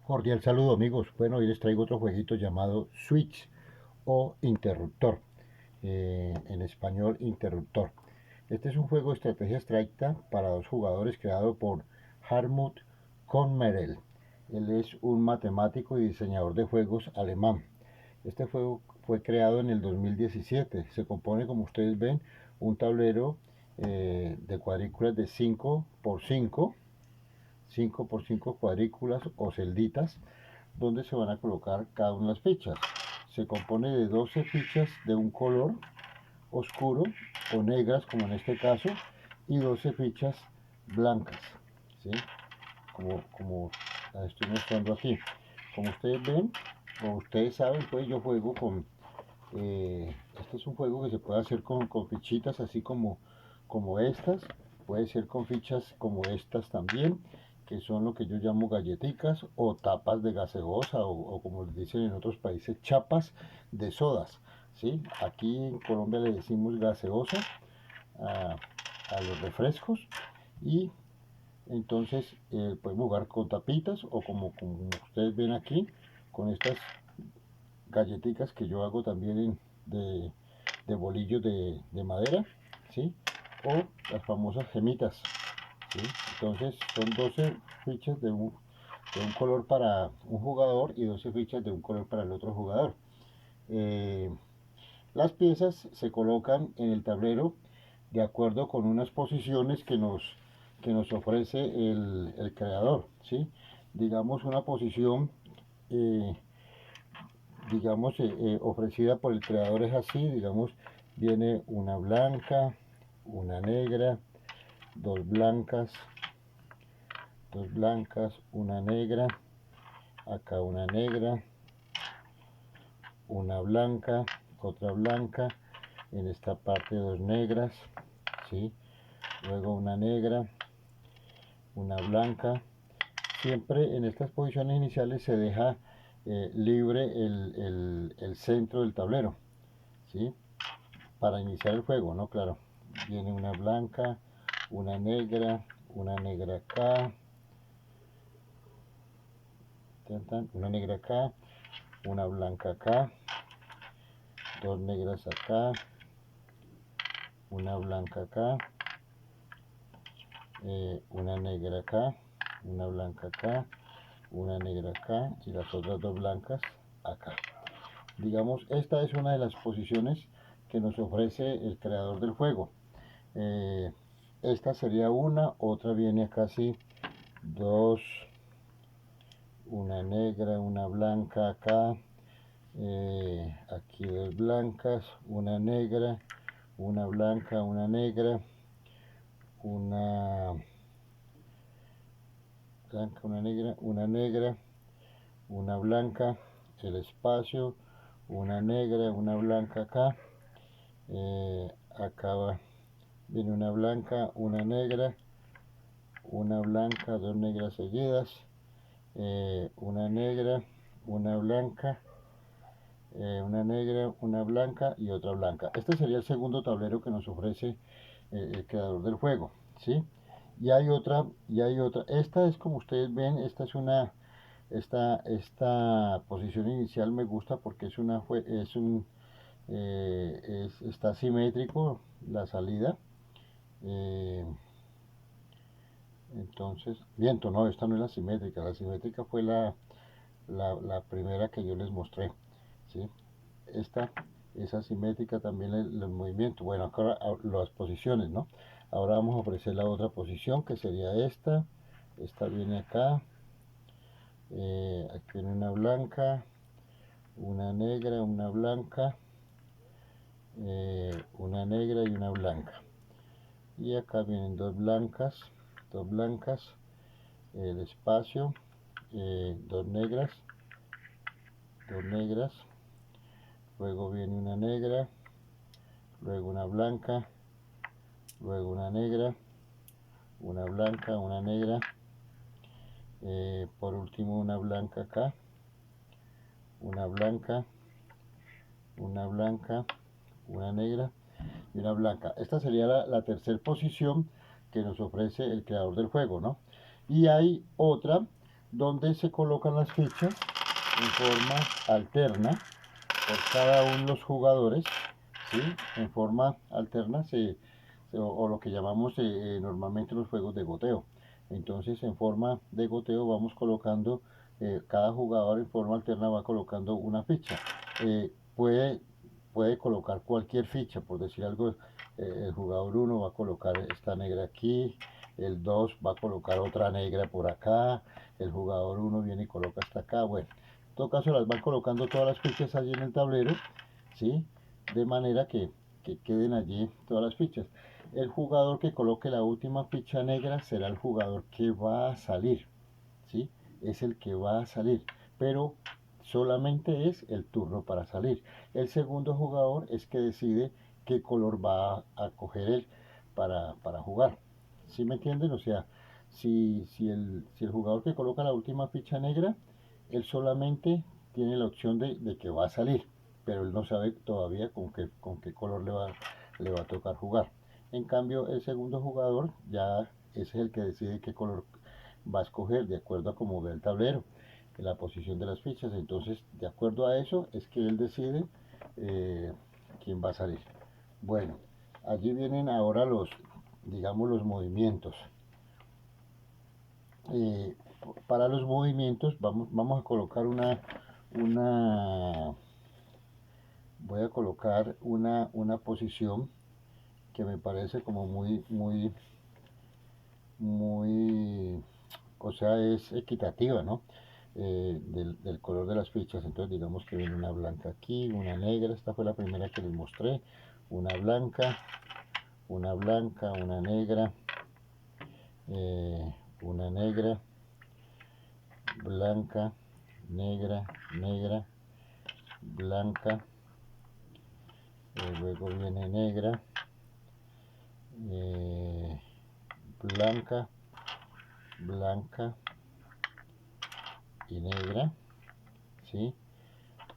Cordial saludo amigos. Bueno, hoy les traigo otro jueguito llamado Switch o Interruptor. En español, Interruptor. Este es un juego de estrategia abstracta para dos jugadores creado por Hartmut Conmerel. Él es un matemático y diseñador de juegos alemán. Este juego fue creado en el 2017. Se compone, como ustedes ven, un tablero de cuadrículas de 5 por 5 por 5 cuadrículas o celditas donde se van a colocar cada una de las fichas. Se compone de 12 fichas de un color oscuro o negras como en este caso y 12 fichas blancas, ¿sí? Como las estoy mostrando aquí. Como ustedes ven o ustedes saben, pues yo juego con este es un juego que se puede hacer con fichitas así como estas, puede ser con fichas como estas también, que son lo que yo llamo galletitas o tapas de gaseosa o como les dicen en otros países, chapas de sodas. ¿Sí? Aquí en Colombia le decimos gaseosa a, a los refrescos y entonces podemos jugar con tapitas o como ustedes ven aquí, con estas galletitas que yo hago también de bolillos de madera, ¿sí? O las famosas gemitas, ¿sí? Entonces son 12 fichas de un color para un jugador y 12 fichas de un color para el otro jugador. Eh, las piezas se colocan en el tablero de acuerdo con unas posiciones que nos ofrece el creador, ¿sí? Digamos una posición eh, ofrecida por el creador es así, digamos, viene una blanca, una negra, dos blancas, una negra, acá una blanca, otra blanca, en esta parte dos negras, ¿sí? Luego una negra, una blanca. Siempre en estas posiciones iniciales se deja libre el centro del tablero, ¿sí? Para iniciar el juego, ¿no? Claro, viene una blanca, una negra acá, una negra acá, una blanca acá, dos negras acá, una blanca acá, una negra acá, una blanca acá, una negra acá y las otras dos blancas acá. Digamos, esta es una de las posiciones que nos ofrece el creador del juego. Eh, esta sería una, otra viene acá así, dos, una negra, una blanca acá, aquí dos blancas, una negra, una blanca, una negra, una blanca, una negra, una blanca, el espacio, una negra, una blanca acá, acá viene una blanca, una blanca, dos negras seguidas, una negra, una blanca, una negra, una blanca y otra blanca. Este sería el segundo tablero que nos ofrece el creador del juego, ¿sí? Y hay otra. Esta es como ustedes ven, esta posición inicial me gusta porque está simétrico la salida. Eh, entonces, miento, no, esta no es la simétrica fue la primera que yo les mostré, ¿sí? Esta es asimétrica también el movimiento. Bueno, acá las posiciones, ¿no? Ahora vamos a ofrecer la otra posición que sería esta. Esta viene acá. Aquí viene una blanca, una negra, una blanca, una negra y una blanca. Y acá vienen dos blancas, el espacio, dos negras, luego viene una negra, luego una blanca, luego una negra, una blanca, una negra, por último una blanca acá, una blanca, una blanca, una negra y una blanca. Esta sería la tercera posición que nos ofrece el creador del juego, ¿no? Y hay otra donde se colocan las fichas en forma alterna por cada uno de los jugadores, ¿sí? En forma alterna o lo que llamamos normalmente los juegos de goteo. Entonces en forma de goteo vamos colocando, cada jugador en forma alterna va colocando una ficha. Puede colocar cualquier ficha, por decir algo, el jugador 1 va a colocar esta negra aquí, el 2 va a colocar otra negra por acá, el jugador 1 viene y coloca hasta acá. Bueno, en todo caso las van colocando todas las fichas allí en el tablero, ¿sí? De manera que queden allí todas las fichas. El jugador que coloque la última ficha negra será el jugador que va a salir, ¿sí? Es el que va a salir, pero solamente es el turno para salir. El segundo jugador es que decide qué color va a coger él para jugar. ¿Sí me entienden? O sea, si el jugador que coloca la última ficha negra, él solamente tiene la opción de que va a salir, pero él no sabe todavía con qué color le va a tocar jugar. En cambio, el segundo jugador ya es el que decide qué color va a escoger de acuerdo a cómo ve el tablero, la posición de las fichas. Entonces, de acuerdo a eso, es que él decide eh, quién va a salir. Bueno, allí vienen ahora digamos, los movimientos. Eh, para los movimientos vamos a colocar una voy a colocar una posición que me parece como muy, o sea, es equitativa, ¿no? Del color de las fichas. Entonces digamos que viene una blanca aquí, una negra, esta fue la primera que les mostré, una blanca, una negra, una negra, blanca, negra, negra, blanca, luego viene negra, eh, blanca, blanca y negra, ¿sí?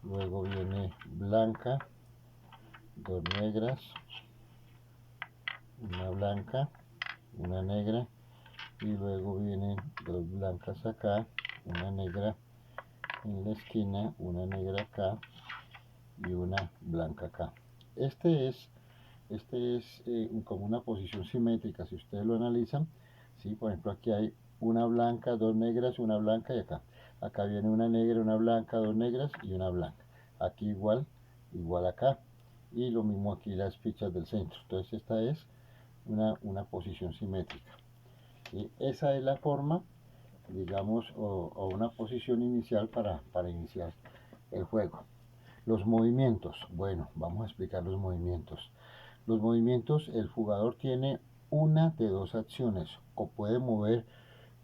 Luego viene blanca, dos negras, una blanca, una negra, y luego vienen dos blancas acá, una negra en la esquina, una negra acá y una blanca acá. Este es como una posición simétrica, si ustedes lo analizan, ¿sí? Por ejemplo, aquí hay una blanca, dos negras, una blanca y acá viene una negra, una blanca, dos negras y una blanca. Aquí igual acá, y lo mismo aquí las fichas del centro. Entonces esta es una posición simétrica. ¿Sí? Esa es la forma, digamos, o una posición inicial para iniciar el juego. Los movimientos. Bueno, vamos a explicar los movimientos. Los movimientos, el jugador tiene una de dos acciones. O puede mover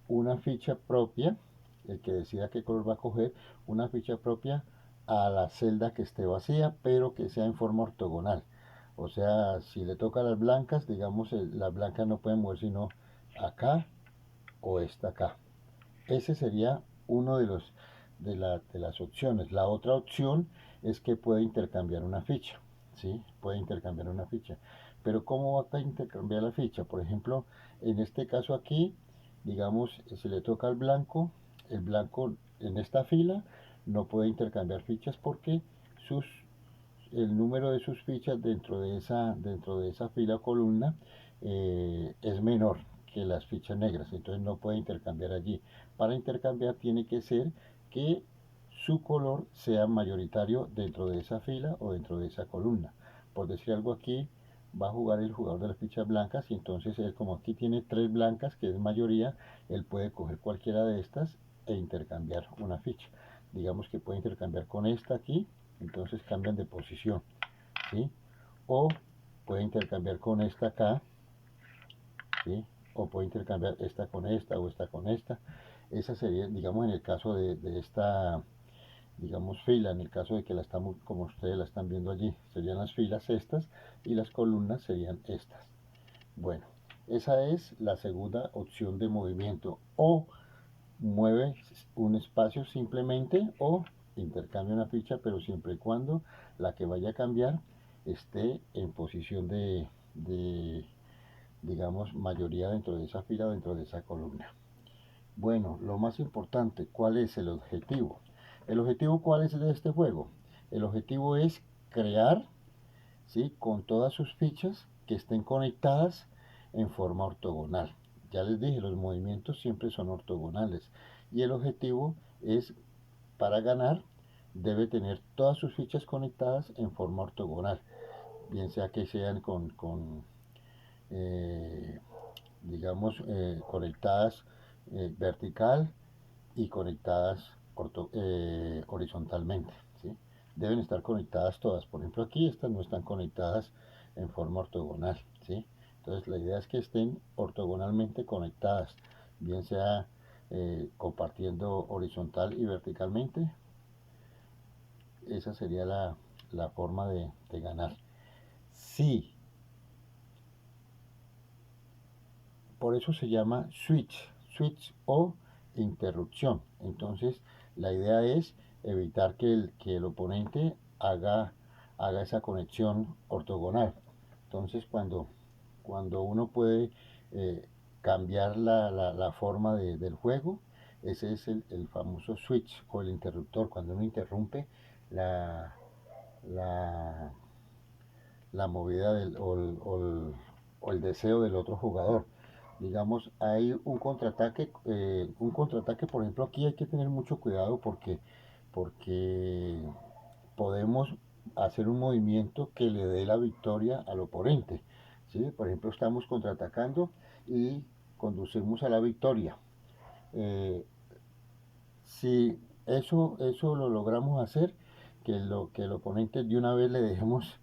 una ficha propia, el que decida qué color va a coger, una ficha propia a la celda que esté vacía, pero que sea en forma ortogonal. O sea, si le toca a las blancas, digamos, las blancas no pueden mover sino acá o esta acá. Ese sería uno de las opciones. La otra opción es que puede intercambiar una ficha, ¿sí? Puede intercambiar una ficha. Pero ¿cómo va a intercambiar la ficha? Por ejemplo, en este caso aquí, digamos, si le toca al blanco, el blanco en esta fila no puede intercambiar fichas porque sus, el número de sus fichas dentro de esa fila o columna es menor que las fichas negras, entonces no puede intercambiar allí. Para intercambiar tiene que ser que su color sea mayoritario dentro de esa fila o dentro de esa columna. Por decir algo aquí, va a jugar el jugador de las fichas blancas y entonces él, como aquí tiene tres blancas, que es mayoría, él puede coger cualquiera de estas e intercambiar una ficha. Digamos que puede intercambiar con esta aquí, entonces cambian de posición, ¿sí? O puede intercambiar con esta acá, ¿sí? O puede intercambiar esta con esta o esta con esta. Esa sería, digamos, en el caso de esta, digamos, fila, en el caso de que la estamos, como ustedes la están viendo allí, serían las filas estas y las columnas serían estas. Bueno, esa es la segunda opción de movimiento. O mueve un espacio simplemente o intercambia una ficha, pero siempre y cuando la que vaya a cambiar esté en posición de digamos, mayoría dentro de esa fila o dentro de esa columna. Bueno, lo más importante, ¿cuál es el objetivo? ¿El objetivo cuál es de este juego? El objetivo es crear, ¿sí?, con todas sus fichas que estén conectadas en forma ortogonal. Ya les dije, los movimientos siempre son ortogonales. Y el objetivo es, para ganar, debe tener todas sus fichas conectadas en forma ortogonal. Bien sea que sean eh, digamos, conectadas vertical y conectadas horizontalmente, ¿sí? Deben estar conectadas todas. Por ejemplo, aquí estas no están conectadas en forma ortogonal, ¿sí? Entonces la idea es que estén ortogonalmente conectadas, bien sea compartiendo horizontal y verticalmente. Esa sería la forma de ganar. Sí, por eso se llama switch o interrupción. Entonces, la idea es evitar que el oponente haga esa conexión ortogonal. Entonces, cuando uno puede eh, cambiar la forma del juego, ese es el famoso switch o el interruptor, cuando uno interrumpe la, la, la movida o el deseo del otro jugador. Digamos, hay un contraataque, por ejemplo, aquí hay que tener mucho cuidado porque podemos hacer un movimiento que le dé la victoria al oponente, ¿sí? Por ejemplo, estamos contraatacando y conducimos a la victoria. Eh, si eso lo logramos hacer, que el oponente de una vez le dejemos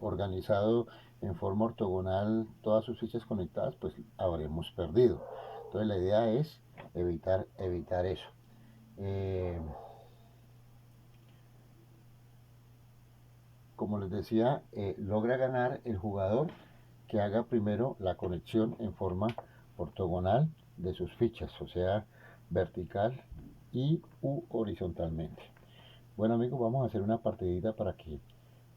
organizado en forma ortogonal todas sus fichas conectadas, pues habremos perdido. Entonces la idea es evitar eso. Eh, Como les decía, logra ganar el jugador que haga primero la conexión en forma ortogonal de sus fichas, o sea, vertical y u horizontalmente. Bueno amigos, vamos a hacer una partidita para que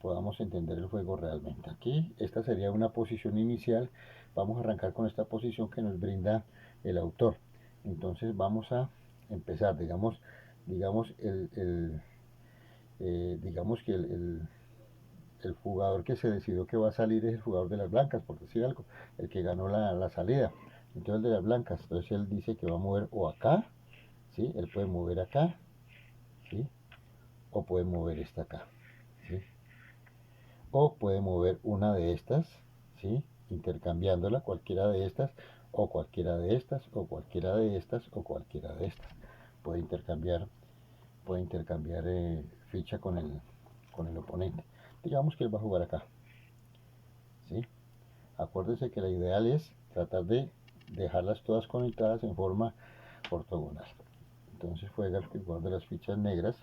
podamos entender el juego realmente. Aquí esta sería una posición inicial. Vamos a arrancar con esta posición que nos brinda el autor. Entonces vamos a empezar. Digamos que el jugador que se decidió que va a salir es el jugador de las blancas, por decir algo, el que ganó la salida. Entonces el de las blancas, entonces él dice que va a mover o acá, ¿sí? Él puede mover acá, ¿sí? O puede mover esta acá, ¿sí? O puede mover una de estas, ¿sí? Intercambiándola, cualquiera de estas, o cualquiera de estas, o cualquiera de estas, o cualquiera de estas. Puede intercambiar, puede intercambiar ficha con el oponente. Digamos que él va a jugar acá, ¿sí? Acuérdense que la ideal es tratar de dejarlas todas conectadas en forma ortogonal. Entonces juega el jugador de las fichas negras.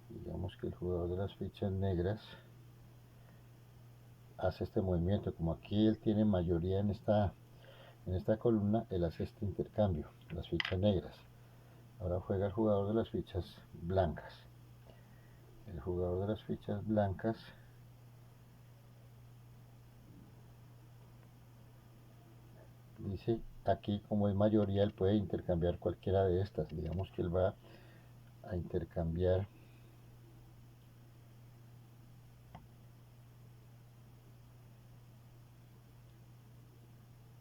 Digamos que el jugador de las fichas negras hace este movimiento. Como aquí él tiene mayoría en esta columna, él hace este intercambio, las fichas negras. Ahora juega el jugador de las fichas blancas. El jugador de las fichas blancas dice, aquí como es mayoría, él puede intercambiar cualquiera de estas. Digamos que él va a intercambiar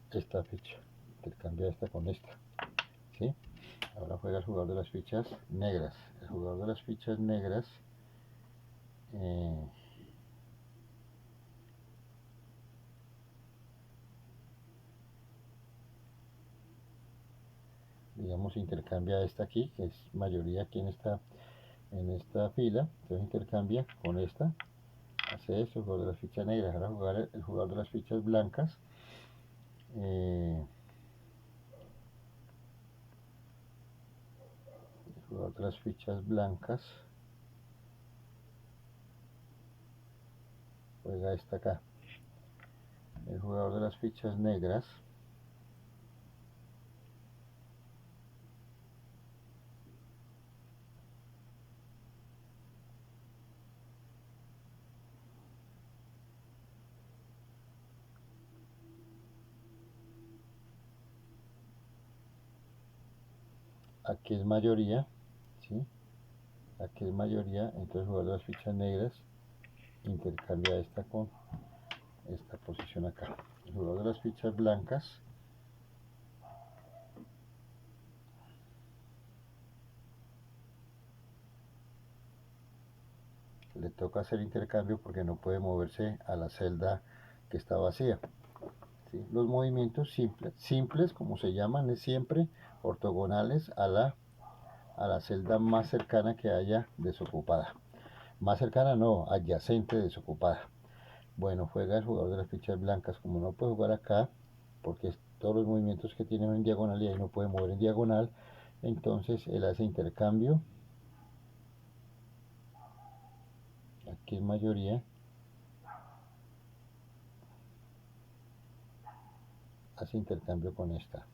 esta ficha, intercambia esta con esta, ¿sí? Ahora juega el jugador de las fichas negras. El jugador de las fichas negras eh, digamos intercambia esta aquí, que es mayoría aquí en esta fila. Entonces intercambia con esta, hace eso. El jugador de las fichas negras. Ahora jugar el jugador de las fichas blancas. El jugador de las fichas blancas juega esta acá. El jugador de las fichas negras aquí es mayoría, ¿sí? Aquí es mayoría, entonces el jugador de las fichas negras intercambia esta con esta posición acá. El jugador de las fichas blancas le toca hacer intercambio porque no puede moverse a la celda que está vacía. ¿Sí? Los movimientos simples como se llaman, es siempre ortogonales a la celda más cercana que haya desocupada. Más cercana no, adyacente desocupada. Bueno, juega el jugador de las fichas blancas. Como no puede jugar acá, porque todos los movimientos que tiene en diagonal y ahí no puede mover en diagonal, entonces él hace intercambio. Aquí en mayoría hace intercambio con esta.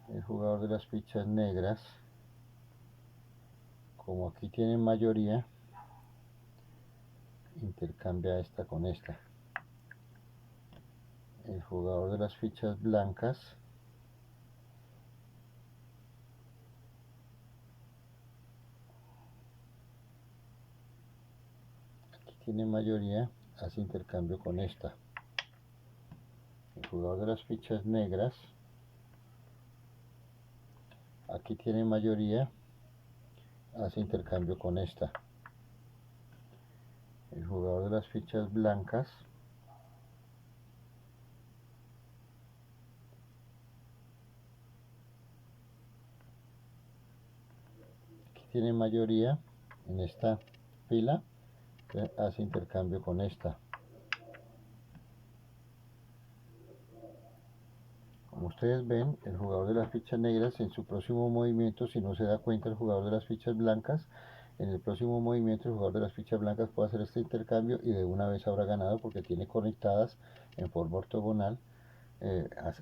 El jugador de las fichas negras, como aquí tiene mayoría, intercambia esta con esta. El jugador de las fichas blancas aquí tiene mayoría, hace intercambio con esta. El jugador de las fichas negras aquí tiene mayoría, hace intercambio con esta. El jugador de las fichas blancas aquí tiene mayoría en esta fila, hace intercambio con esta. Como ustedes ven, el jugador de las fichas negras en su próximo movimiento, si no se da cuenta el jugador de las fichas blancas, en el próximo movimiento el jugador de las fichas blancas puede hacer este intercambio y de una vez habrá ganado porque tiene conectadas en forma ortogonal.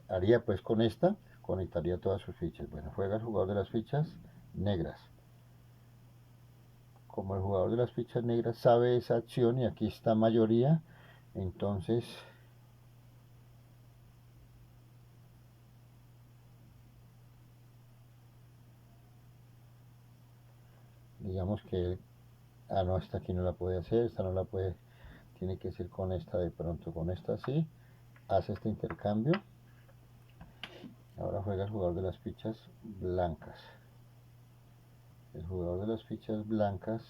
Haría pues con esta, conectaría todas sus fichas. Bueno, juega el jugador de las fichas negras. Como el jugador de las fichas negras sabe esa acción y aquí está mayoría, entonces digamos que, no, esta aquí no la puede hacer, esta no la puede, tiene que ser con esta de pronto, con esta sí, hace este intercambio. Ahora juega el jugador de las fichas blancas. El jugador de las fichas blancas,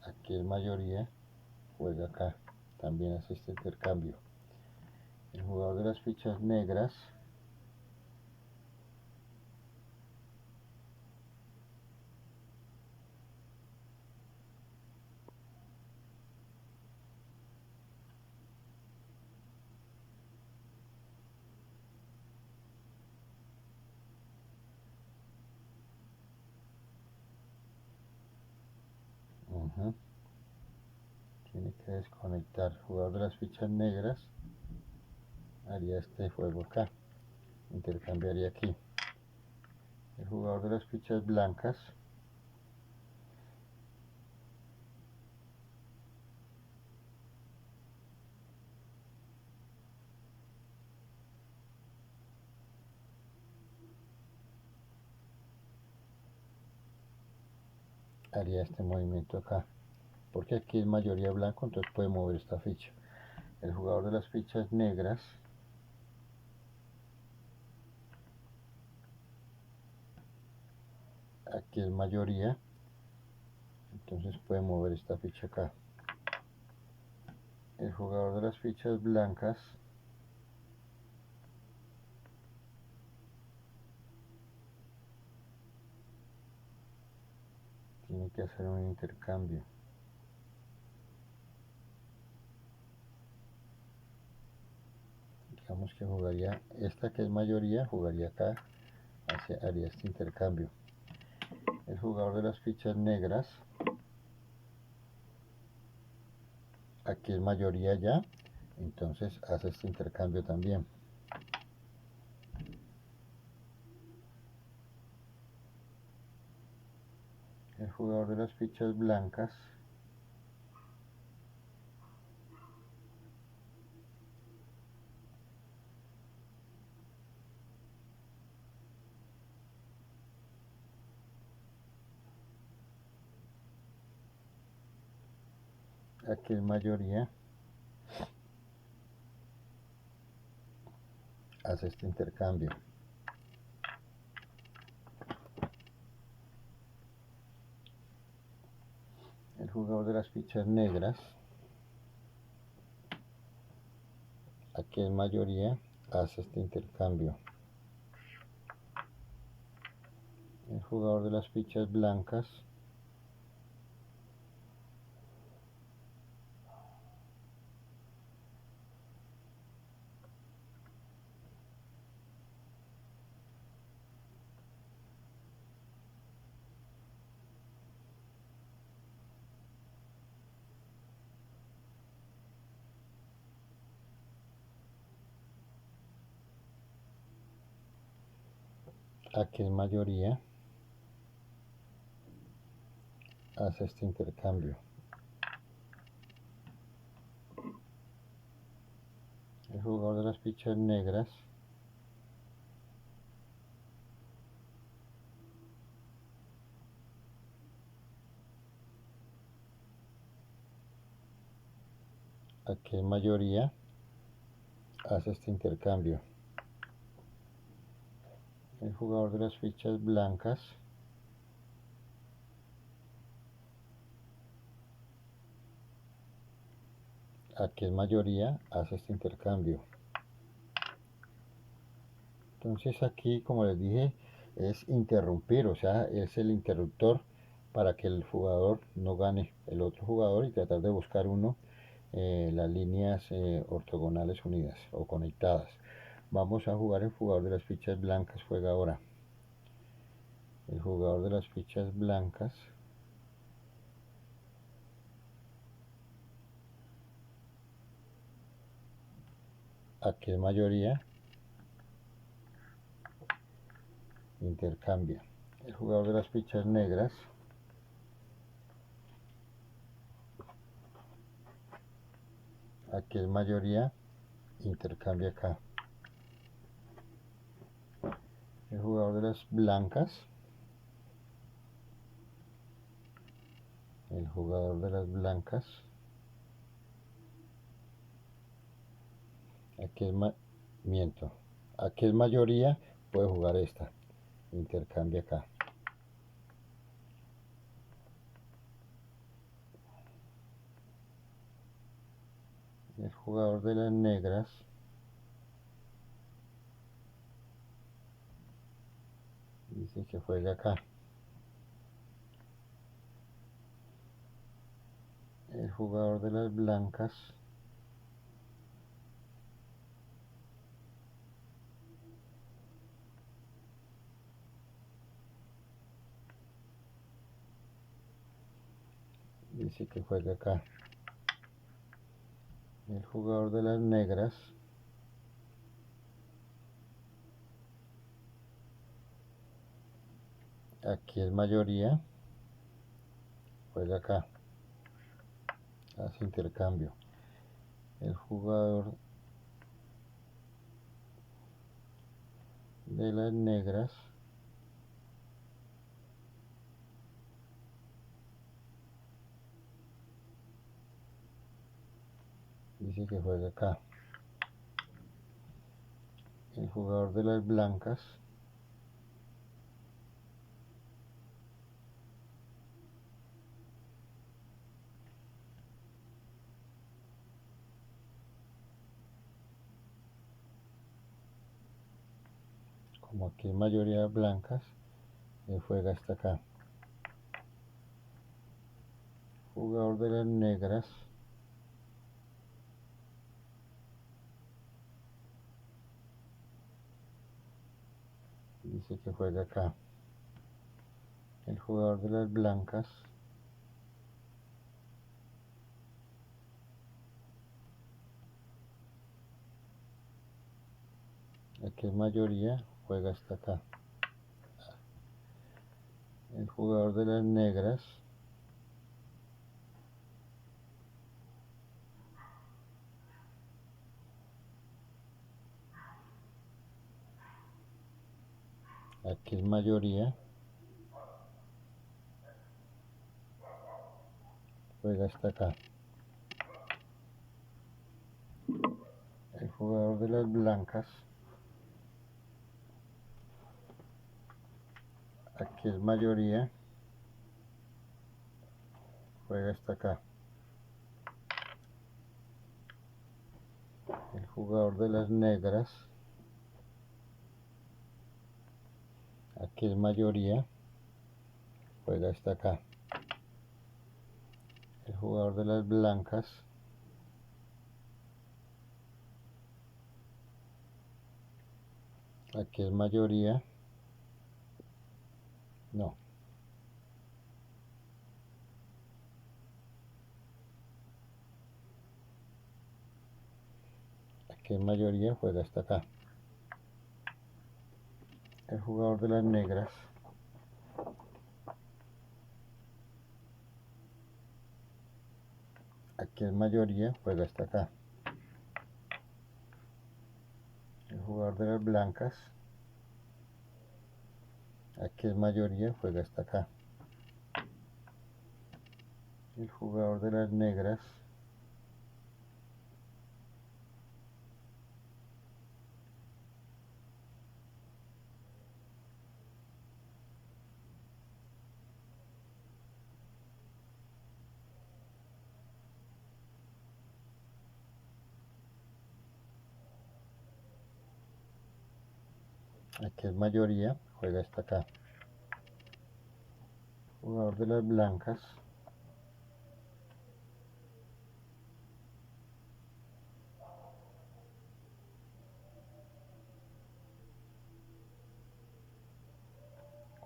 aquí es mayoría, juega acá, también hace este intercambio. El jugador de las fichas negras, tiene que desconectar. El jugador de las fichas negras haría este juego acá, intercambiaría aquí. El jugador de las fichas blancas haría este movimiento acá, porque aquí es mayoría blanco, entonces puede mover esta ficha. El jugador de las fichas negras aquí es mayoría, entonces puede mover esta ficha acá. El jugador de las fichas blancas tiene que hacer un intercambio. Digamos que jugaría esta que es mayoría, jugaría acá, haría este intercambio. El jugador de las fichas negras aquí es mayoría ya, entonces hace este intercambio también. El jugador de las fichas blancas Aquí es mayoría. Hace este intercambio. El jugador de las fichas negras, aquí en mayoría, hace este intercambio. El jugador de las fichas blancas, aquí en mayoría, hace este intercambio. El jugador de las fichas negras, aquí en mayoría, hace este intercambio. El jugador de las fichas blancas, aquí en mayoría, hace este intercambio. Entonces aquí, como les dije, es interrumpir, o sea, es el interruptor para que el jugador no gane el otro jugador y tratar de buscar uno las líneas ortogonales unidas o conectadas. Vamos a jugar. El jugador de las fichas blancas juega ahora. El jugador de las fichas blancas aquí en mayoría intercambia. El jugador de las fichas negras aquí en mayoría intercambia acá. El jugador de las blancas, el jugador de las blancas aquí es miento, aquí es mayoría, puede jugar esta, intercambia acá. El jugador de las negras dice que juega acá. El jugador de las blancas dice que juega acá. El jugador de las negras aquí es mayoría, juega acá, hace intercambio. El jugador de las negras dice que juega acá. El jugador de las blancas como aquí en mayoría blancas, juega hasta acá. Jugador de las negras dice que juega acá. El jugador de las blancas aquí es mayoría, juega hasta acá. El jugador de las negras aquí es mayoría, juega hasta acá. jugador de las blancas, aquí es mayoría, juega hasta acá. El jugador de las negras, aquí es mayoría, juega hasta acá. El jugador de las blancas, aquí es mayoría, no. Aquí es mayoría, juega hasta acá. El jugador de las negras, aquí es mayoría, juega hasta acá. El jugador de las blancas, aquí es mayoría, juega hasta acá. El jugador de las negras, aquí es mayoría, juega hasta acá. Jugador de las blancas,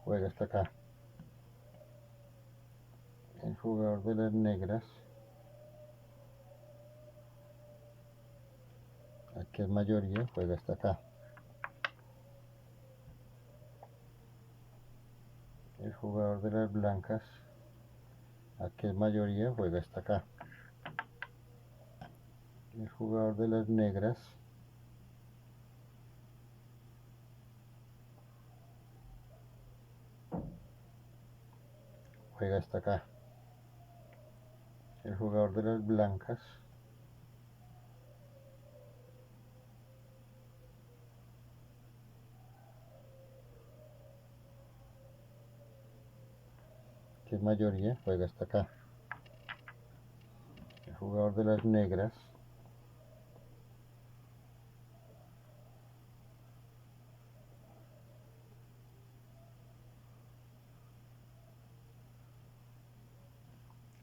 juega hasta acá. El jugador de las negras, aquí es mayoría, juega hasta acá. El jugador de las blancas, aquí es mayoría, juega hasta acá. El jugador de las negras, juega hasta acá. El jugador de las blancas, que es mayoría, juega hasta acá. El jugador de las negras,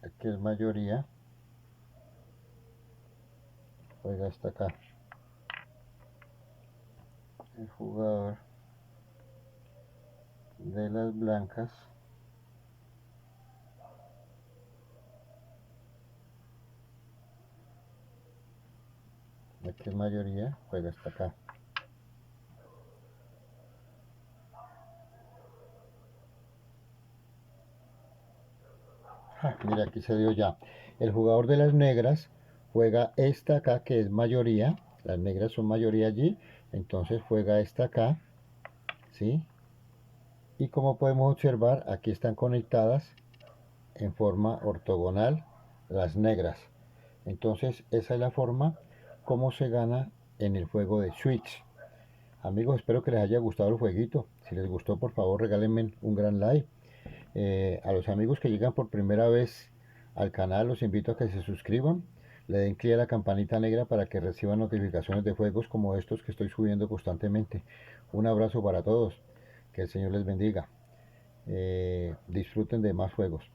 aquí es mayoría, juega hasta acá. El jugador de las blancas, aquí es mayoría, juega hasta acá. Mira, aquí se dio ya. El jugador de las negras juega esta acá, que es mayoría. Las negras son mayoría allí. Entonces juega esta acá, ¿sí? Y como podemos observar, aquí están conectadas en forma ortogonal las negras. Entonces esa es la forma como se gana en el juego de Switch. Amigos, espero que les haya gustado el jueguito. Si les gustó, por favor regálenme un gran like. A los amigos que llegan por primera vez al canal, los invito a que se suscriban, le den clic a la campanita negra para que reciban notificaciones de juegos como estos que estoy subiendo constantemente. Un abrazo para todos, que el Señor les bendiga. Disfruten de más juegos.